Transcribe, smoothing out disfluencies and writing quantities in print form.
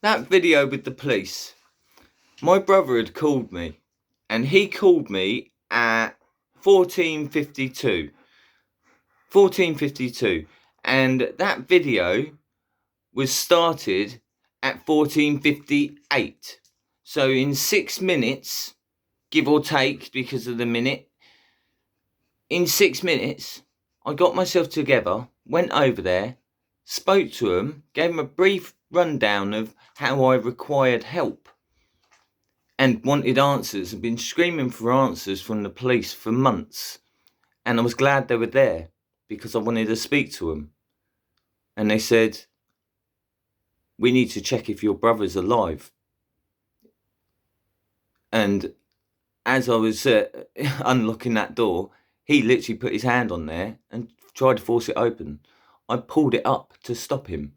that video with the police, my brother had called me, and he called me at 14:52. 14:52, and that video was started at 14:58. So in 6 minutes, give or take because of the minute, in 6 minutes, I got myself together, went over there, spoke to him, gave him a brief rundown of how I required help and wanted answers. I've been screaming for answers from the police for months, and I was glad they were there because I wanted to speak to them. And they said, we need to check if your brother's alive. And as I was unlocking that door, he literally put his hand on there and tried to force it open. I pulled it up to stop him.